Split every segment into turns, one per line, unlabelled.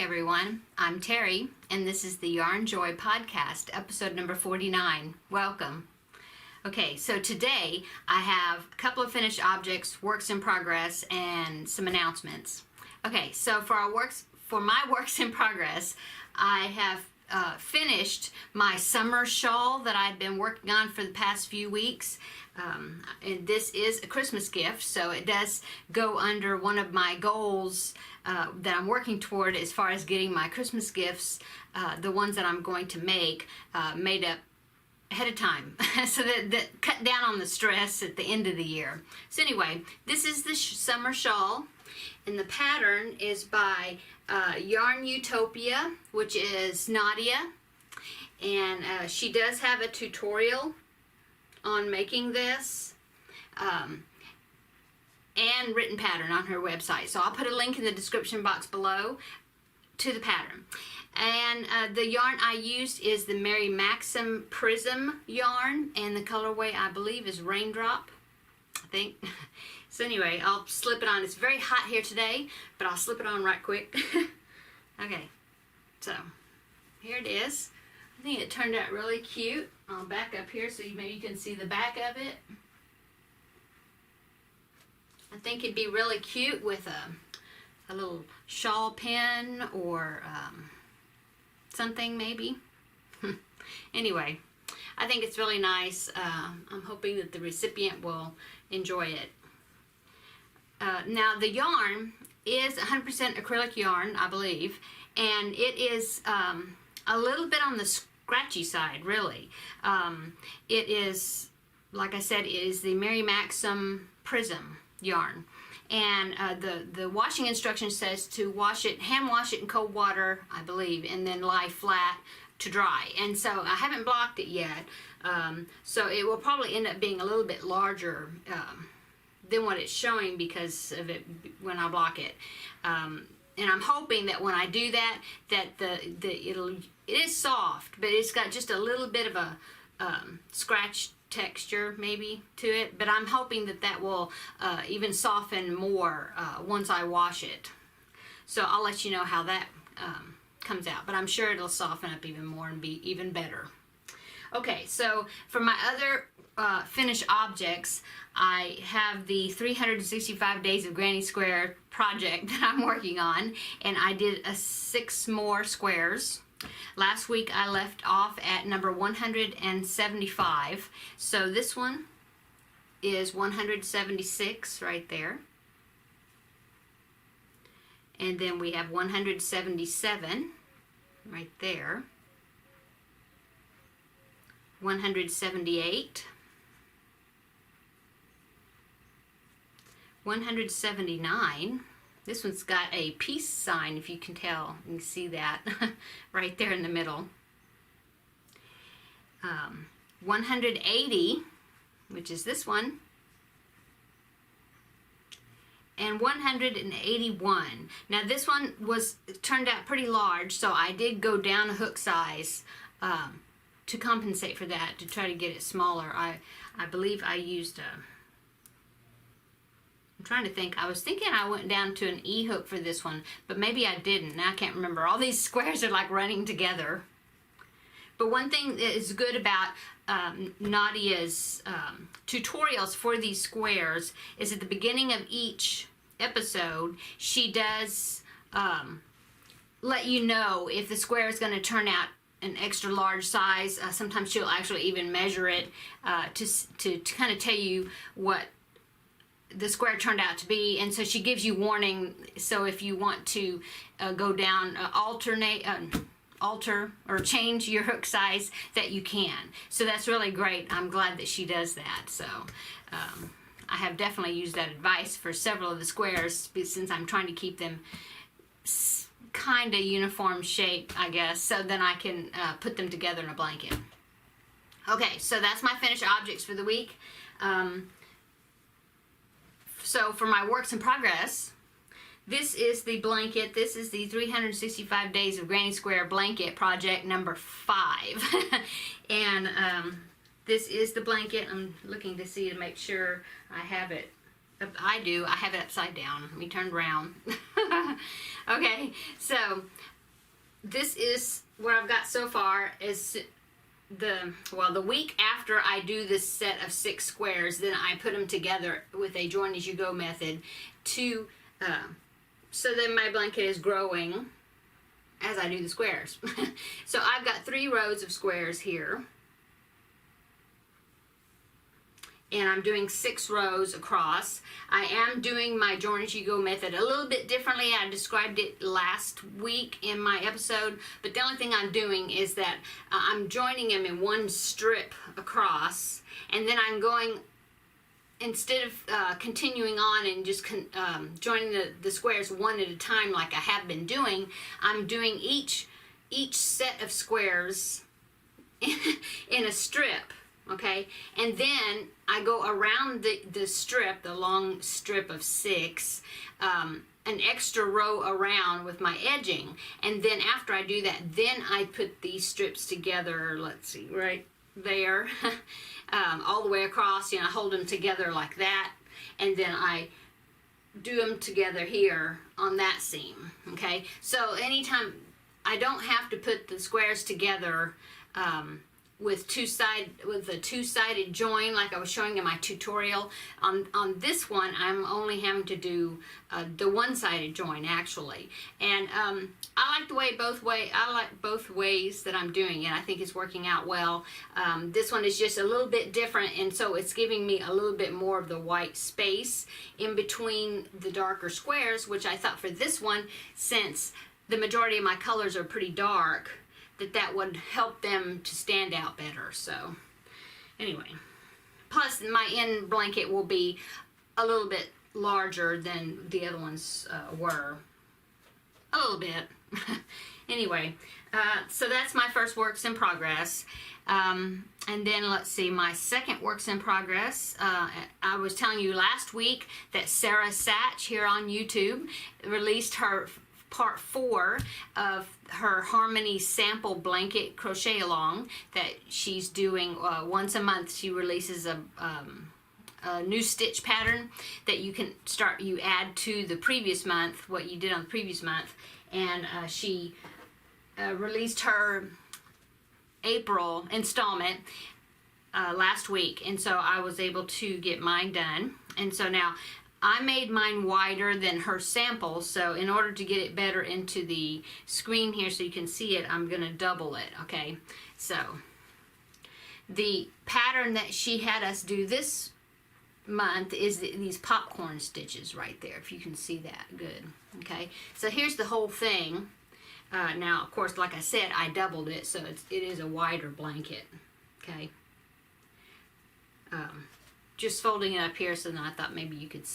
Hi everyone, I'm Terry, and this is the Yarnjoy podcast, episode number 49. Welcome. Okay, so today I have a couple of finished objects, works in progress, and some announcements. Okay, so for my works in progress, I have finished my summer shawl that I've been working on for the past few weeks. And this is a Christmas gift, so it does go under one of my goals that I'm working toward as far as getting my Christmas gifts, the ones that I'm going to make, made up ahead of time so that cut down on the stress at the end of the year. So anyway, this is the summer shawl, and the pattern is by Yarn Utopia, which is Nadia, and she does have a tutorial on making this and written pattern on her website. So I'll put a link in the description box below to the pattern. And the yarn I used is the Mary Maxim Prism yarn, and the colorway I believe is Raindrop, I think. So anyway, I'll slip it on. It's very hot here today, but I'll slip it on right quick. Okay, so here it is. I think it turned out really cute. I'll back up here so maybe you can see the back of it. I think it'd be really cute with a little shawl pin or something maybe. Anyway, I think it's really nice. I'm hoping that the recipient will enjoy it. Now the yarn is 100% acrylic yarn, I believe, and it is a little bit on the scratchy side, really. It is, like I said, it is the Mary Maxim Prism yarn, and the washing instruction says to wash it, hand wash it in cold water, I believe, and then lie flat to dry. And so I haven't blocked it yet, so it will probably end up being a little bit larger than what it's showing because of it when I block it. And I'm hoping that when I do that, it is soft, but it's got just a little bit of a scratch texture maybe to it. But I'm hoping that will even soften more once I wash it. So I'll let you know how that comes out. But I'm sure it'll soften up even more and be even better. Okay, so for my other finished objects, I have the 365 Days of Granny Square project that I'm working on, and I did 6 more squares. Last week I left off at number 175, so this one is 176 right there. And then we have 177 right there. 178, 179. This one's got a peace sign, if you can tell. You can see that right there in the middle. 180, which is this one. And 181. Now this one turned out pretty large, so I did go down a hook size to compensate for that, to try to get it smaller. I believe I used I'm trying to think. I was thinking I went down to an E hook for this one, but maybe I didn't. Now I can't remember. All these squares are like running together. But one thing that is good about Nadia's tutorials for these squares is at the beginning of each episode, she does let you know if the square is going to turn out an extra large size. Sometimes she'll actually even measure it to kind of tell you what the square turned out to be, and so she gives you warning. So if you want to go down, alter or change your hook size, that you can. So that's really great. I'm glad that she does that. So I have definitely used that advice for several of the squares since I'm trying to keep them kind of uniform shape, I guess, so then I can put them together in a blanket. Okay, so that's my finished objects for the week. So for my works in progress, this is the blanket. This is the 365 Days of Granny Square blanket project number 5. And this is the blanket. I'm looking to see to make sure I have it I do. I have it upside down. Let me turn it around. Okay, so this is what I've got so far. Is the week after I do this set of 6 squares, then I put them together with a join as you go method to so then my blanket is growing as I do the squares. So I've got 3 rows of squares here, and I'm doing 6 rows across. I am doing my join as you go method a little bit differently. I described it last week in my episode, but the only thing I'm doing is that I'm joining them in one strip across, and then I'm going, instead of continuing on and just joining the squares one at a time like I have been doing, I'm doing each set of squares in a strip. Okay, and then I go around the strip, the long strip of 6, an extra row around with my edging, and then after I do that, then I put these strips together, let's see, right there, all the way across, I hold them together like that, and then I do them together here on that seam. Okay, so anytime, I don't have to put the squares together with a two-sided join like I was showing in my tutorial. On this one, I'm only having to do the one-sided join actually, and I like both ways that I'm doing it. I think it's working out well. This one is just a little bit different, and so it's giving me a little bit more of the white space in between the darker squares, which I thought for this one, since the majority of my colors are pretty dark, that would help them to stand out better. So anyway, plus my end blanket will be a little bit larger than the other ones were, a little bit. Anyway, so that's my first works in progress. And then let's see, my second works in progress. I was telling you last week that Sarah Satch here on YouTube released her part 4 of her Harmony sample blanket crochet along that she's doing once a month. She releases a new stitch pattern that you can you add to the previous month, what you did on the previous month, and she released her April installment last week, and so I was able to get mine done. And so now I made mine wider than her sample, so in order to get it better into the screen here so you can see it, I'm going to double it, okay? So the pattern that she had us do this month is these popcorn stitches right there, if you can see that good, okay? So here's the whole thing. Now, of course, like I said, I doubled it, so it is a wider blanket, okay? Just folding it up here, so then I thought maybe you could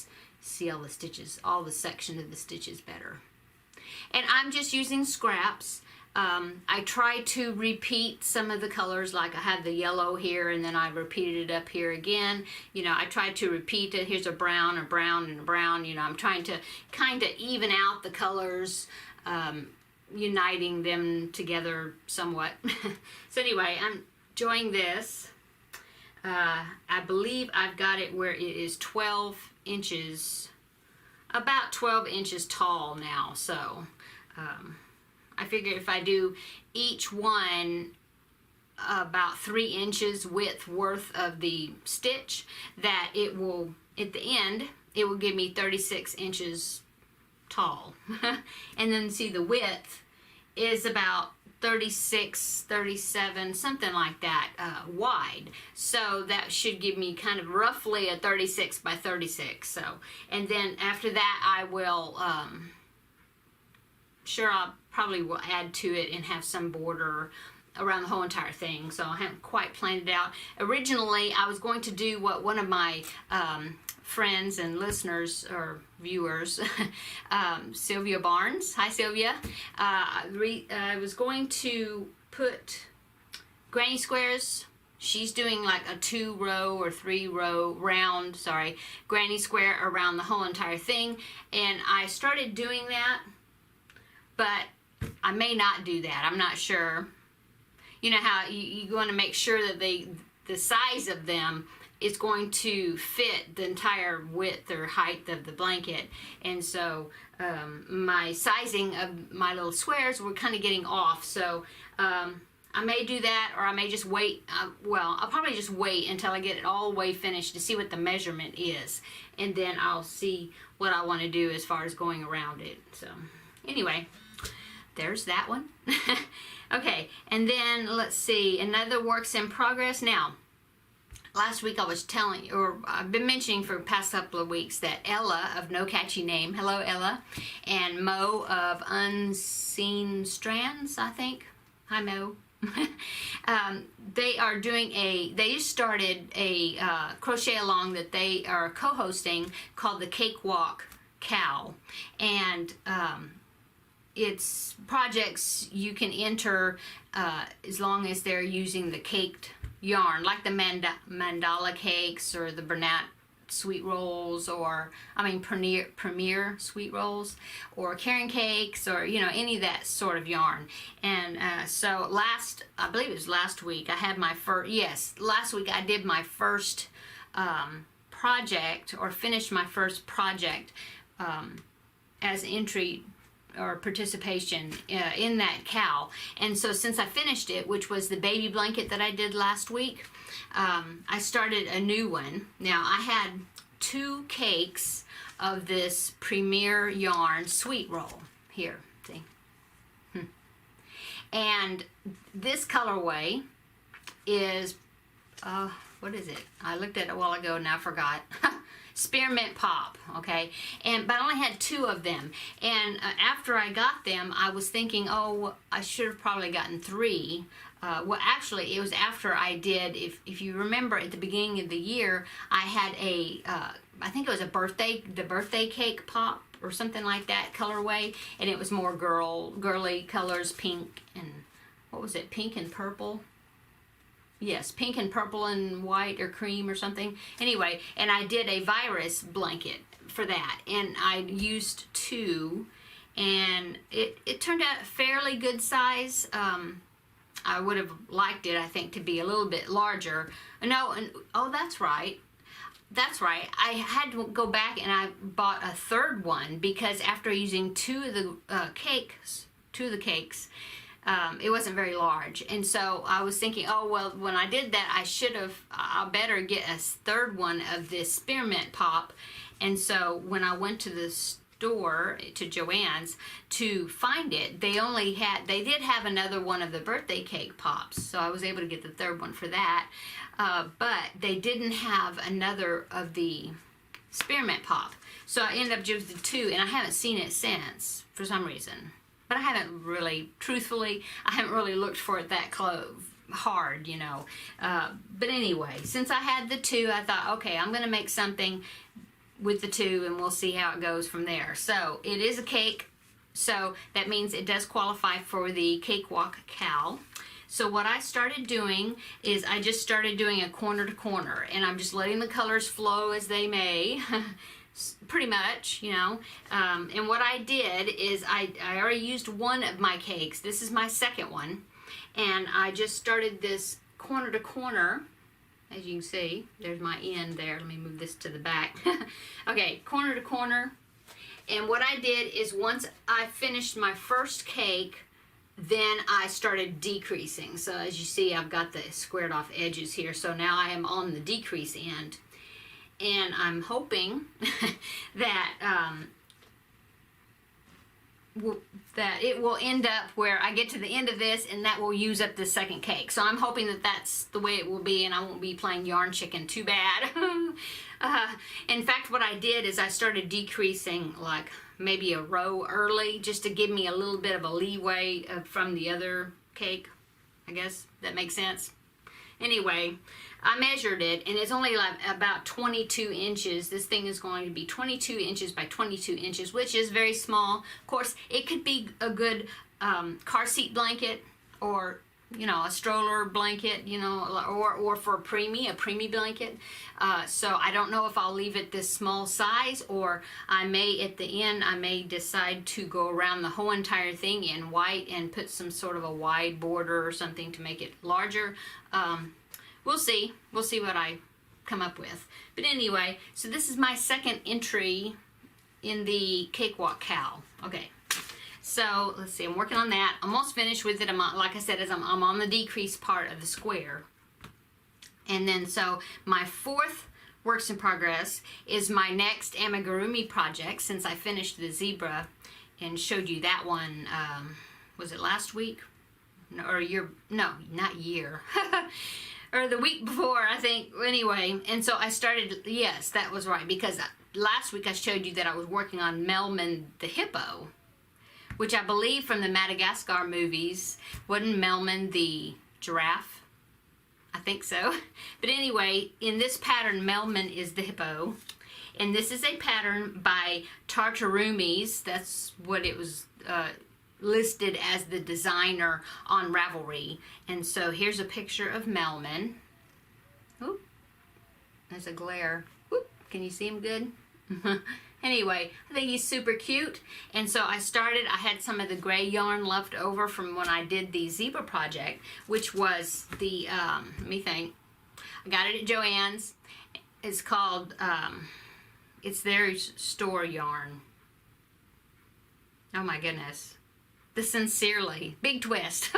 see all the stitches, all the section of the stitches better. And I'm just using scraps. I try to repeat some of the colors, like I had the yellow here, and then I repeated it up here again. I tried to repeat it. Here's a brown, and a brown. I'm trying to kind of even out the colors, uniting them together somewhat. So anyway, I'm enjoying this. I believe I've got it where it is 12 inches, about 12 inches tall now. So I figure if I do each one about 3 inches width worth of the stitch, that it will, at the end, it will give me 36 inches tall. And then see, the width is about 36, 37, something like that, wide. So that should give me kind of roughly a 36 by 36. So, and then after that, I will, I'll probably will add to it and have some border around the whole entire thing. So I haven't quite planned it out. Originally, I was going to do what one of my friends and listeners or viewers, Sylvia Barnes. Hi, Sylvia. I was going to put granny squares. She's doing like a 2-row or 3-row round, granny square around the whole entire thing. And I started doing that, but I may not do that. I'm not sure. You know how you want to make sure that the size of them it's going to fit the entire width or height of the blanket. And so my sizing of my little squares were kind of getting off. So I may do that, or I may just wait. Well, I'll probably just wait until I get it all the way finished to see what the measurement is. And then I'll see what I want to do as far as going around it. So anyway, there's that one. Okay, and then let's see, another works in progress. Now, last week I was telling, or I've been mentioning for the past couple of weeks, that Ella of No Catchy Name, hello Ella, and Mo of Unseen Strands, I think. Hi Mo. They are doing they just started a crochet along that they are co-hosting called the Cakewalk Cow, and it's projects you can enter as long as they're using the caked yarn, like the mandala cakes or the Bernat sweet rolls, or premier sweet rolls, or Karen cakes, or any of that sort of yarn. And so I believe it was last week, I had my last week I did my first project, or finished my first project as entry or participation in that cow. And so since I finished it, which was the baby blanket that I did last week, I started a new one. Now I had 2 cakes of this Premier yarn sweet roll here, see? And this colorway is, what is it? I looked at it a while ago and I forgot. Spearmint Pop, okay? But I only had 2 of them. And after I got them, I was thinking, oh, I should have probably gotten 3. Well, actually, it was after I did, if you remember at the beginning of the year, I had I think it was the birthday cake pop or something like that colorway, and it was more girly colors, pink and, what was it, pink and purple? Yes, pink and purple and white or cream or something. Anyway, and I did a virus blanket for that, and I used 2, and it turned out fairly good size. I would have liked it, I think, to be a little bit larger. No, oh, that's right. That's right. I had to go back and I bought a 3rd one, because after using 2 of the cakes, it wasn't very large. And so I was thinking, oh, well, when I did that, I better get a 3rd one of this Spearmint Pop. And so when I went to the store, to Joann's, to find it, they did have another one of the birthday cake pops. So I was able to get the 3rd one for that. But they didn't have another of the Spearmint Pop. So I ended up using 2, and I haven't seen it since, for some reason. But I haven't really, truthfully, I haven't really looked for it that hard, But anyway, since I had the 2, I thought, okay, I'm going to make something with the 2, and we'll see how it goes from there. So it is a cake, so that means it does qualify for the Cakewalk Cow. So what I started doing is I just started doing a corner to corner, and I'm just letting the colors flow as they may. Pretty much, and what I did is I already used 1 of my cakes. This is my 2nd one, and I just started this corner to corner. As you can see, there's my end there. Let me move this to the back. Okay, corner to corner. And what I did is once I finished my first cake, then I started decreasing. So as you see, I've got the squared off edges here. So now I am on the decrease end. And I'm hoping that that it will end up where I get to the end of this, and that will use up the 2nd cake. So I'm hoping that that's the way it will be, and I won't be playing yarn chicken too bad. In fact, what I did is I started decreasing like maybe a row early, just to give me a little bit of a leeway from the other cake. I guess that makes sense. Anyway, I measured it, and it's only like about 22 inches. This thing is going to be 22 inches by 22 inches, which is very small. Of course, it could be a good car seat blanket, or a stroller blanket, or for a preemie blanket. So I don't know if I'll leave it this small size, or I may, at the end, decide to go around the whole entire thing in white and put some sort of a wide border or something to make it larger. We'll see. We'll see what I come up with. But anyway, so this is my second entry in the Cakewalk cowl. Okay, so let's see, I'm working on that. I'm almost finished with it. Like I said, I'm on the decrease part of the square. And then so my fourth works in progress is my next amigurumi project, since I finished the zebra and showed you that one, was it last week? No, or year, no, not year. Or the week before, I think. Anyway, and so I started, yes, that was right, because last week I showed you that I was working on Melman the hippo, which I believe from the Madagascar movies. Wasn't Melman the giraffe? I think so. But anyway, in this pattern, Melman is the hippo. And this is a pattern by Tartarumis. That's what it was listed as the designer on Ravelry. And so here's a picture of Melman. Oop, there's a glare. Oop, can you see him good? Anyway, I think he's super cute. And so I had some of the gray yarn left over from when I did the zebra project, which was the, let me think. I got it at Joann's. It's called, it's their store yarn. Oh my goodness. The Sincerely. Big twist.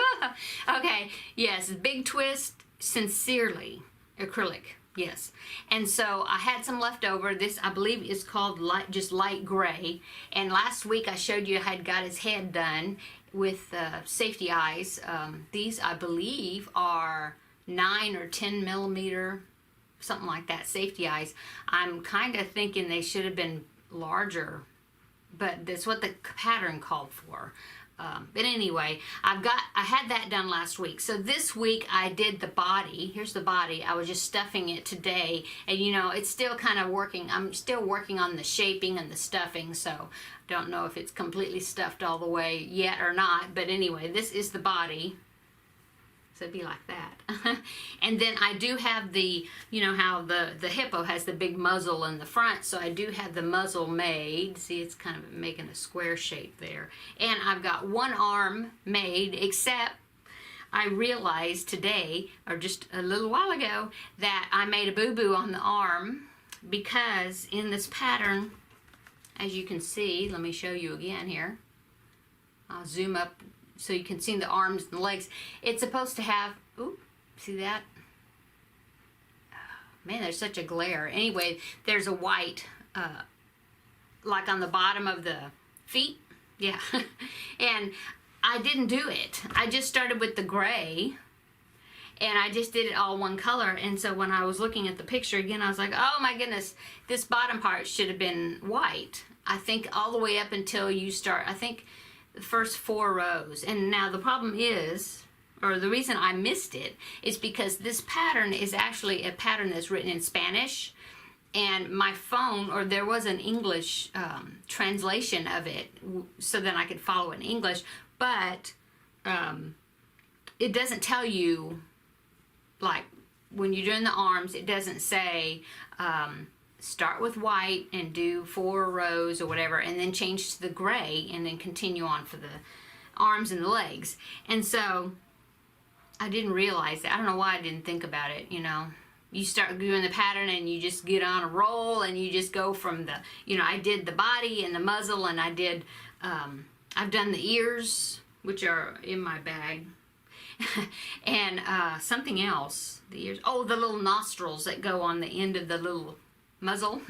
Okay, yes, Big Twist Sincerely acrylic. Yes. And so I had some left over. This, I believe, is called just light gray. And last week I showed you I had got his head done with safety eyes. These, I believe, are 9 or 10 millimeter, something like that, safety eyes. I'm kind of thinking they should have been larger, but that's what the pattern called for. But anyway, I had that done last week. So this week I did the body. Here's the body. I was just stuffing it today. And you know, it's still kind of working. I'm still working on the shaping and the stuffing. So don't know if it's completely stuffed all the way yet or not. But anyway, this is the body. So it'd be like that. And then I do have the, you know how the hippo has the big muzzle in the front, so I do have the muzzle made. See, it's kind of making a square shape there. And I've got one arm made, except I realized today, or just a little while ago, that I made a boo-boo on the arm, because in this pattern, as you can see, let me show you again here. I'll zoom up so you can see the arms and the legs. It's supposed to have, ooh, see that? Man, there's such a glare. Anyway, there's a white, like on the bottom of the feet. Yeah. And I didn't do it. I just started with the gray, and I just did it all one color. And so when I was looking at the picture again, I was like, oh my goodness, this bottom part should have been white. I think all the way up until you start, I think, the first 4 rows. And now the problem is, or the reason I missed it, is because this pattern is actually a pattern that's written in Spanish, and my phone, or there was an English translation of it so that I could follow in English, but it doesn't tell you, like when you're doing the arms, it doesn't say start with white and do 4 rows or whatever, and then change to the gray and then continue on for the arms and the legs. And so I didn't realize that. I don't know why I didn't think about it, you know. You start doing the pattern and you just get on a roll, and you just go from the, you know, I did the body and the muzzle, and I did, I've done the ears, which are in my bag, and something else, the ears, oh, the little nostrils that go on the end of the little muzzle.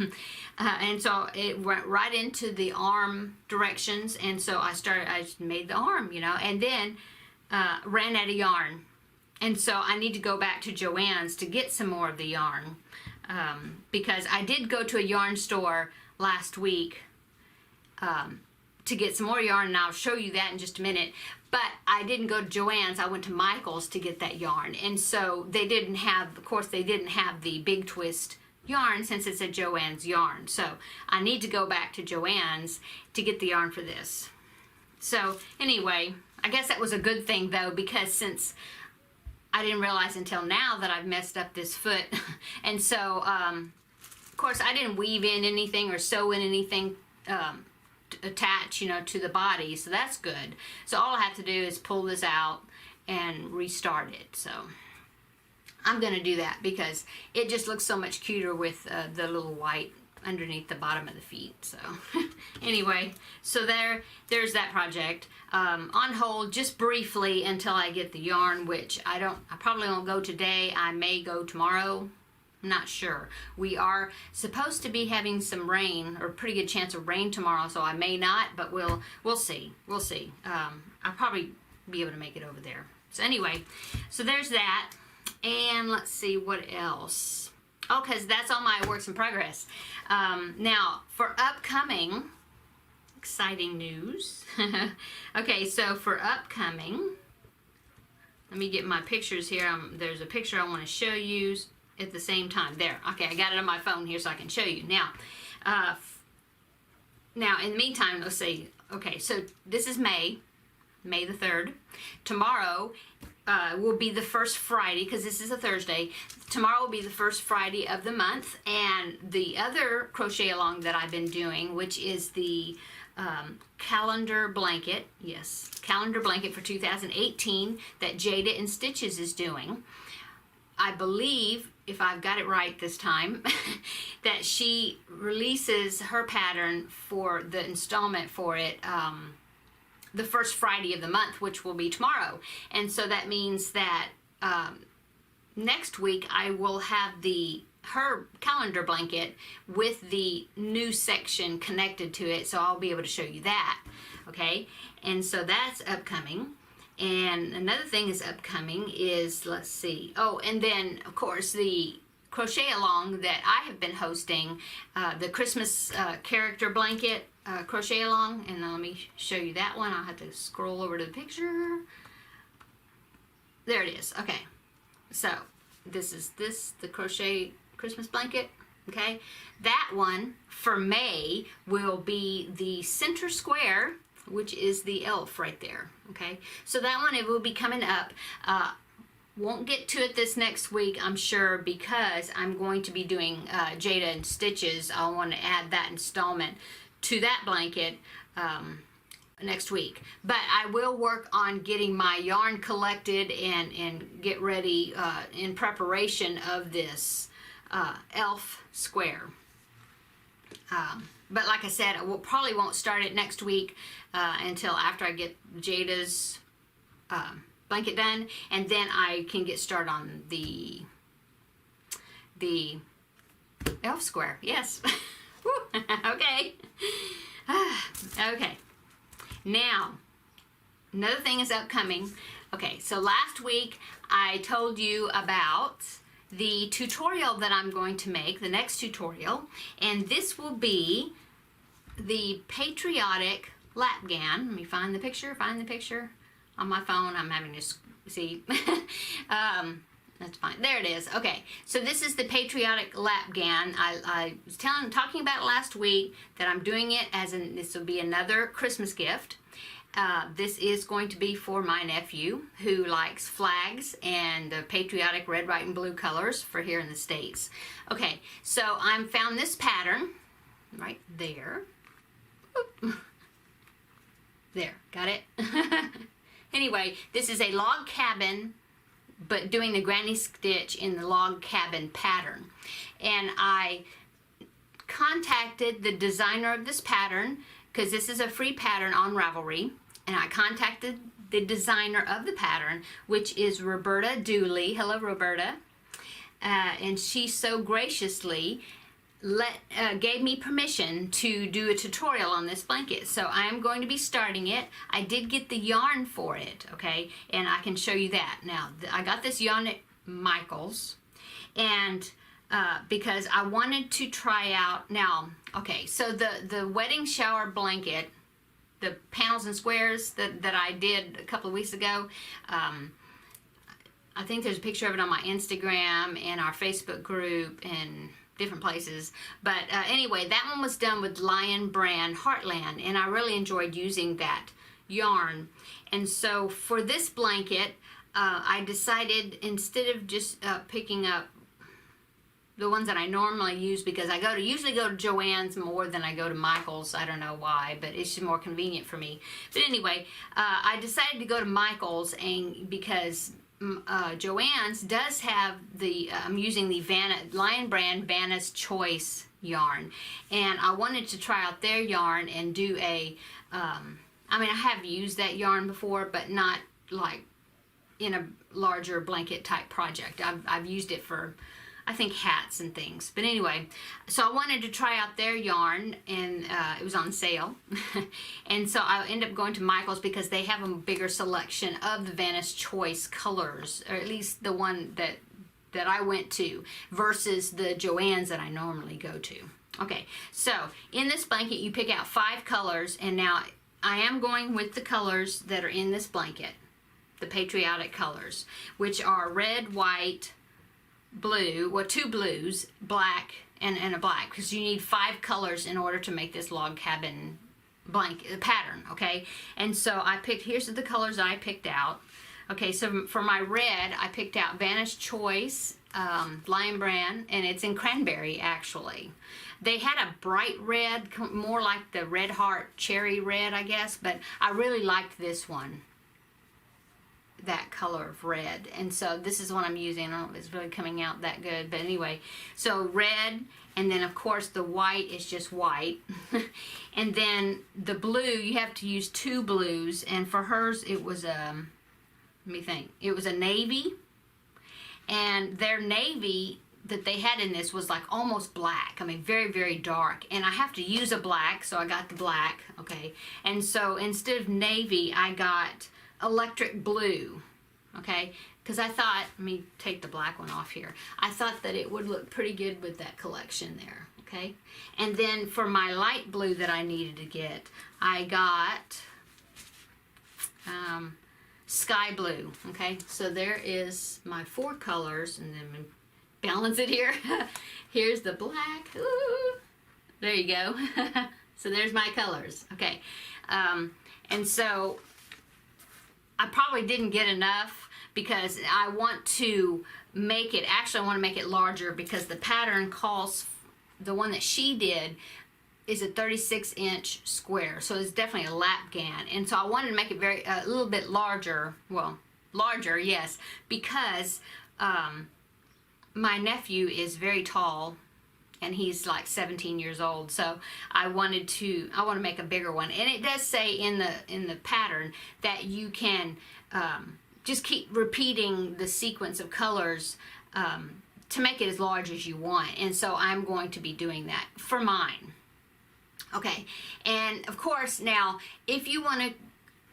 And so it went right into the arm directions, and so I just made the arm, you know, and then ran out of yarn. And so I need to go back to Joann's to get some more of the yarn, because I did go to a yarn store last week to get some more yarn, and I'll show you that in just a minute. But I didn't go to Joann's, I went to Michael's to get that yarn. And so they didn't have, of course, they didn't have the Big Twist yarn since it's a Joann's yarn. So I need to go back to Joann's to get the yarn for this. So anyway, I guess that was a good thing though, because since I didn't realize until now that I've messed up this foot. And so, of course, I didn't weave in anything or sew in anything attach, you know, to the body, so that's good. So all I have to do is pull this out and restart it. So I'm gonna do that because it just looks so much cuter with the little white underneath the bottom of the feet. So anyway, so there's that project on hold just briefly until I get the yarn, which I probably won't go today. I may go tomorrow. I'm not sure. We are supposed to be having some rain, or pretty good chance of rain tomorrow, so I may not, but we'll see. We'll see. I'll probably be able to make it over there. So anyway, so there's that. And let's see what else. Oh, because that's all my works in progress. Now, for upcoming exciting news. Okay, so for upcoming, let me get my pictures here. There's a picture I want to show you at the same time. There. Okay, I got it on my phone here so I can show you. Now, in the meantime, let's see. Okay, so this is May the 3rd. Tomorrow will be the first Friday, because this is a Thursday. Tomorrow will be the first Friday of the month, and the other crochet along that I've been doing, which is the calendar blanket, yes, calendar blanket for 2018 that Jada in Stitches is doing. I believe, if I've got it right this time, that she releases her pattern for the installment for it the first Friday of the month, which will be tomorrow. And so that means that next week I will have her calendar blanket with the new section connected to it, so I'll be able to show you that. Okay, and so that's upcoming. And another thing is upcoming is, let's see, oh, and then of course the crochet along that I have been hosting, the Christmas character blanket crochet along, and let me show you that one. I'll have to scroll over to the picture. There it is. Okay, so this is the crochet Christmas blanket. Okay, that one for May will be the center square, which is the elf right there. Okay, so that one, it will be coming up. Won't get to it this next week, I'm sure, because I'm going to be doing Jada and Stitches. I want to add that installment to that blanket next week. But I will work on getting my yarn collected and get ready in preparation of this elf square. But like I said, I probably won't start it next week until after I get Jada's blanket done, and then I can get started on the elf square. Yes. Okay. Okay. Now, another thing is upcoming. Okay, so last week I told you about the tutorial that I'm going to make, the next tutorial, and this will be the Patriotic lap gown. Let me find the picture on my phone. I'm having to see. That's fine. There it is. Okay, so this is the Patriotic lap gown. I was talking about it last week that I'm doing it this will be another Christmas gift. This is going to be for my nephew who likes flags and the patriotic red, white, and blue colors for here in the States. Okay, so I found this pattern right there. Oop. There, got it? Anyway, this is a log cabin, but doing the granny stitch in the log cabin pattern. And I contacted the designer of this pattern, because this is a free pattern on Ravelry, and I contacted the designer of the pattern, which is Roberta Dooley. Hello, Roberta. And she so graciously gave me permission to do a tutorial on this blanket. So I am going to be starting it. I did get the yarn for it, okay, and I can show you that. Now, I got this yarn at Michael's, and because I wanted to try out, now, okay, so the wedding shower blanket, the panels and squares that I did a couple of weeks ago, I think there's a picture of it on my Instagram and our Facebook group and different places. But anyway, that one was done with Lion Brand Heartland, and I really enjoyed using that yarn. And so for this blanket, I decided, instead of just picking up the ones that I normally use, because I usually go to Joann's more than I go to Michael's. I don't know why, but it's just more convenient for me. But anyway, I decided to go to Michael's, and because Joann's does have the, I'm using the Lion brand Vanna's Choice yarn, and I wanted to try out their yarn and do a, I mean, I have used that yarn before, but not like in a larger blanket type project. I've used it for, I think, hats and things. But anyway, so I wanted to try out their yarn, and it was on sale. And so I ended up going to Michael's because they have a bigger selection of the Vanna's Choice colors, or at least the one that I went to, versus the Joann's that I normally go to. Okay, so in this blanket you pick out 5 colors, and now I am going with the colors that are in this blanket, the Patriotic colors, which are red, white, blue, well, 2 blues, black, and a black, because you need 5 colors in order to make this log cabin blanket pattern. Okay, and so I picked, here's the colors I picked out. Okay, so for my red, I picked out Vanna's Choice, Lion brand, and it's in cranberry actually. They had a bright red, more like the Red Heart cherry red, I guess, but I really liked this one, that color of red, and so this is what I'm using. I don't know if it's really coming out that good, but anyway, so red, and then of course the white is just white. And then the blue, you have to use 2 blues, and for hers it was a, let me think, it was a navy, and their navy that they had in this was like almost black. I mean, very, very dark, and I have to use a black, so I got the black. Okay, and so instead of navy, I got electric blue. Okay, because I thought, let me take the black one off here, I thought that it would look pretty good with that collection there. Okay, and then for my light blue that I needed to get, I got sky blue. Okay, so there is my 4 colors, and then balance it here. Here's the black. Ooh, there you go. So there's my colors. Okay, and so I probably didn't get enough because I want to make it, actually I want to make it larger, because the pattern calls, the one that she did is a 36-inch square, so it's definitely a lap gan, and so I wanted to make it very, a little bit larger, well, larger, yes, because my nephew is very tall, and he's like 17 years old, so I want to make a bigger one. And it does say in the pattern that you can just keep repeating the sequence of colors to make it as large as you want, and so I'm going to be doing that for mine. Okay, and of course, now if you want to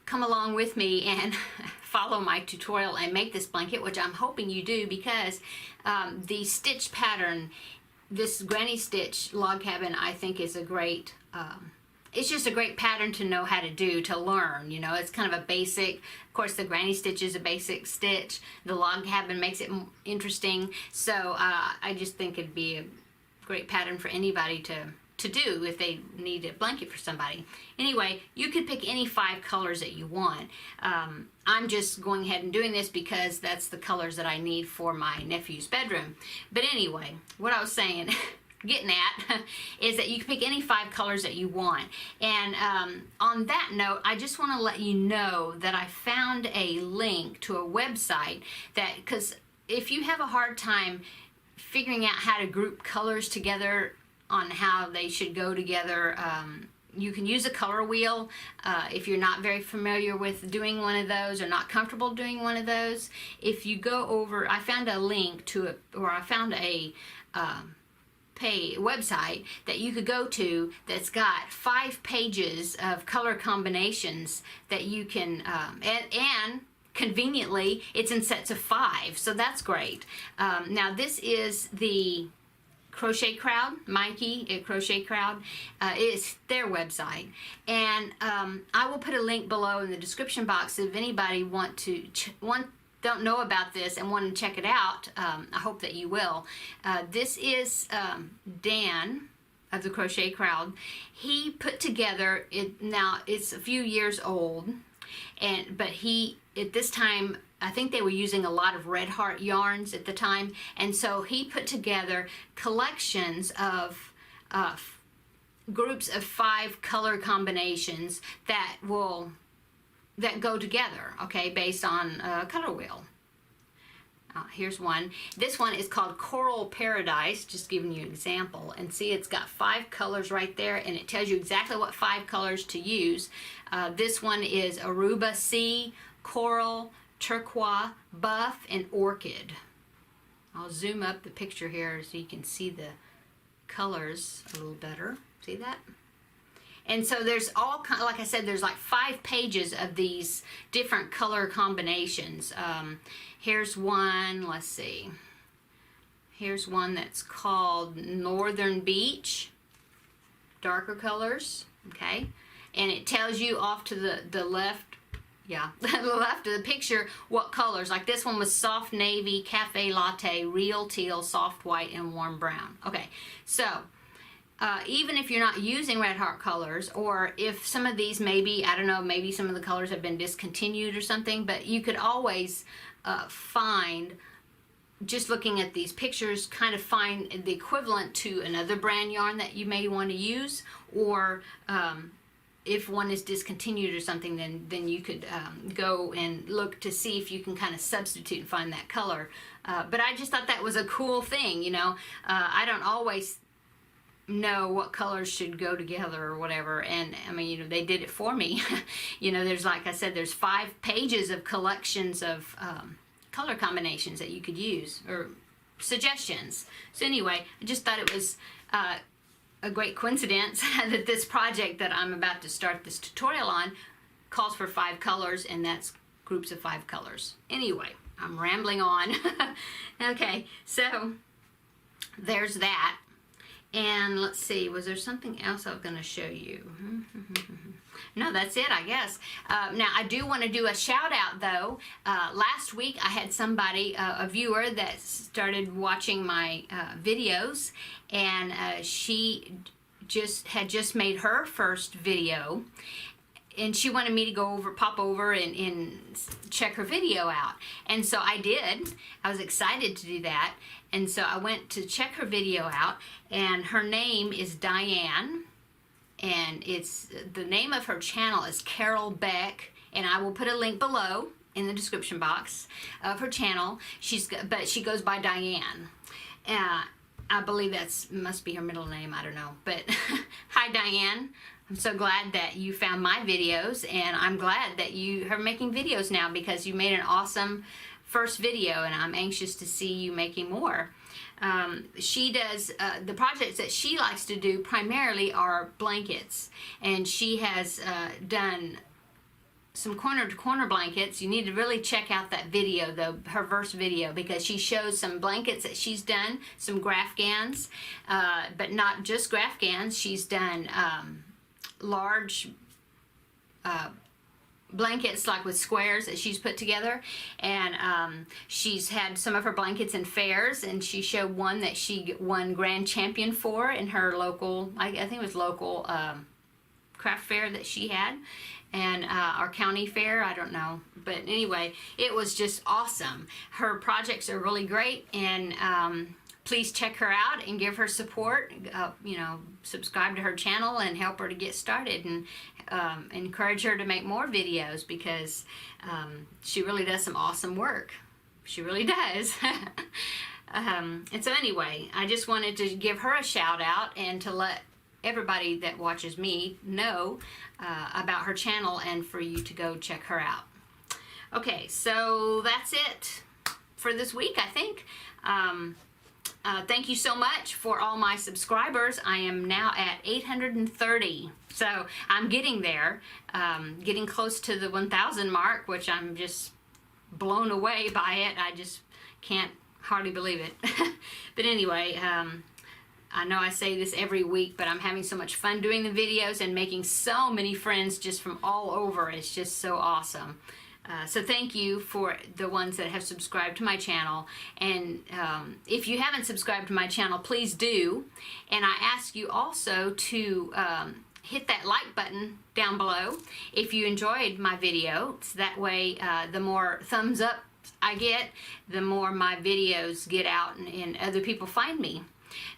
come along with me and follow my tutorial and make this blanket, which I'm hoping you do, because the stitch pattern, this granny stitch log cabin, I think is a great, it's just a great pattern to know how to do, to learn. You know, it's kind of a basic, of course the granny stitch is a basic stitch, the log cabin makes it interesting, so I just think it'd be a great pattern for anybody to do if they need a blanket for somebody. Anyway, you could pick any 5 colors that you want. I'm just going ahead and doing this because that's the colors that I need for my nephew's bedroom. But anyway, what I was saying, getting at, is that you can pick any 5 colors that you want. And on that note, I just want to let you know that I found a link to a website that, because if you have a hard time figuring out how to group colors together on how they should go together, you can use a color wheel if you're not very familiar with doing one of those or not comfortable doing one of those. If you go over, I found a link to it, or I found a website that you could go to that's got 5 pages of color combinations that you can, and conveniently it's in sets of 5, so that's great. Now this is the Crochet Crowd, Mikey at Crochet Crowd, is their website, and I will put a link below in the description box if anybody don't know about this and want to check it out. I hope that you will. This is Dan of the Crochet Crowd. He put together it. Now it's a few years old, but he, at this time, I think they were using a lot of Red Heart yarns at the time, and so he put together collections of groups of 5 color combinations that go together, okay, based on a color wheel. Here's one. This one is called Coral Paradise, just giving you an example. And see, it's got 5 colors right there, and it tells you exactly what 5 colors to use. This one is Aruba Sea, Coral, Turquoise, Buff, and Orchid. I'll zoom up the picture here so you can see the colors a little better. See that? And so there's all kind, like I said, there's like 5 pages of these different color combinations. Here's one, let's see. Here's one that's called Northern Beach, darker colors, okay? And it tells you off to the left, yeah, the left of the picture what colors. Like this one was soft navy, cafe latte, real teal, soft white, and warm brown. Okay, so even if you're not using Red Heart colors, or if some of these maybe, I don't know, maybe some of the colors have been discontinued or something, but you could always find, just looking at these pictures, kind of find the equivalent to another brand yarn that you may want to use, or if one is discontinued or something, then you could go and look to see if you can kind of substitute and find that color. But I just thought that was a cool thing, you know. I don't always know what colors should go together or whatever, and I mean, you know, they did it for me. You know, there's, like I said, there's 5 pages of collections of color combinations that you could use, or suggestions. So anyway, I just thought it was a great coincidence that this project that I'm about to start this tutorial on calls for 5 colors, and that's groups of 5 colors. Anyway, I'm rambling on. Okay, so there's that. And let's see, was there something else I was going to show you? No, that's it, I guess. Now, I do want to do a shout out, though. Last week, I had somebody, a viewer, that started watching my videos, and she had just made her first video, and she wanted me to pop over and check her video out. And so I did. I was excited to do that. And so I went to check her video out, and her name is Diane, and the name of her channel is Carol Beck, and I will put a link below in the description box of her channel. But she goes by Diane. I believe must be her middle name, I don't know. But hi, Diane. I'm so glad that you found my videos, and I'm glad that you are making videos now, because you made an awesome first video, and I'm anxious to see you making more. She does, the projects that she likes to do primarily are blankets, and she has done some corner-to-corner blankets. You need to really check out that video, though, her first video, because she shows some blankets that she's done, some Graphgans, but not just Graphgans. She's done large blankets, like with squares, that she's put together, and she's had some of her blankets in fairs, and she showed one that she won grand champion for in her local, I think it was local craft fair that she had, and our county fair, I don't know, but anyway, it was just awesome. Her projects are really great, and please check her out and give her support. You know, subscribe to her channel and help her to get started, and encourage her to make more videos, because she really does some awesome work. She really does. And so anyway, I just wanted to give her a shout out, and to let everybody that watches me know about her channel, and for you to go check her out. Okay, so that's it for this week, I think. Thank you so much for all my subscribers. I am now at 830, so I'm getting there, getting close to the 1,000 mark, which I'm just blown away by it. I just can't hardly believe it. But anyway, I know I say this every week, but I'm having so much fun doing the videos and making so many friends just from all over. It's just so awesome. So thank you for the ones that have subscribed to my channel, and if you haven't subscribed to my channel, please do. And I ask you also to hit that like button down below if you enjoyed my video. So that way, the more thumbs up I get, the more my videos get out, and other people find me.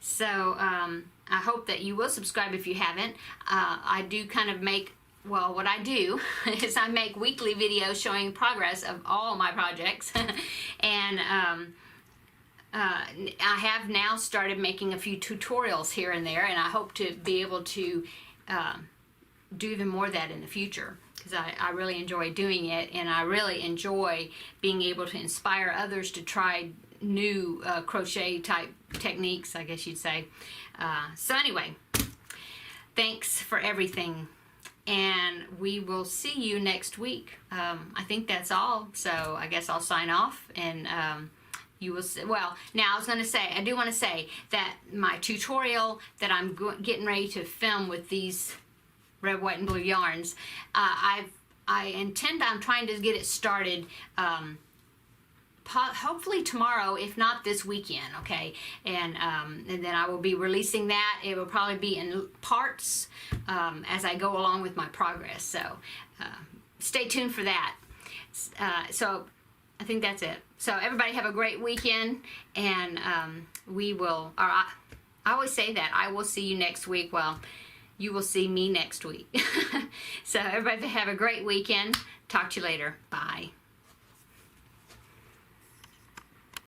So I hope that you will subscribe if you haven't. I do kind of make well, what I do is I make weekly videos showing progress of all my projects. And I have now started making a few tutorials here and there, and I hope to be able to do even more of that in the future, because I really enjoy doing it, and I really enjoy being able to inspire others to try new crochet type techniques, I guess you'd say. So anyway, thanks for everything, and we will see you next week. I think that's all, so I guess I'll sign off, and you will see. Well, now I was going to say, I do want to say that my tutorial that I'm getting ready to film with these red, white, and blue yarns, I'm trying to get it started hopefully tomorrow, if not this weekend, okay? And then I will be releasing that. It will probably be in parts as I go along with my progress. So stay tuned for that. So I think that's it. So everybody have a great weekend, and we will, or I always say that, I will see you next week. Well, you will see me next week. So everybody have a great weekend. Talk to you later. Bye.